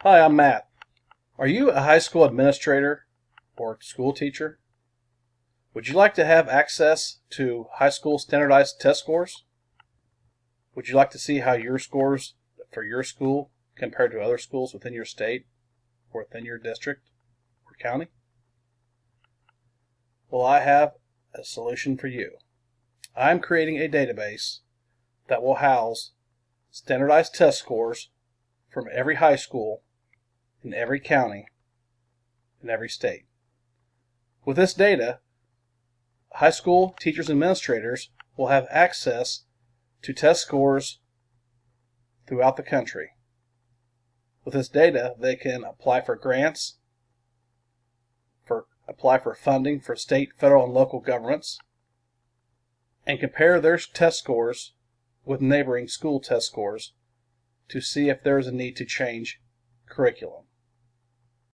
Hi, I'm Matt. Are you a high school administrator or school teacher? Would you like to have access to high school standardized test scores? Would you like to see how your scores for your school compare to other schools within your state or within your district or county? Well, I have a solution for you. I'm creating a database that will house standardized test scores from every high school in every county in every state. With this data, high school teachers and administrators will have access to test scores throughout the country. With this data, they can apply for grants, apply for funding for state, federal, and local governments, and compare their test scores with neighboring school test scores to see if there is a need to change curriculum.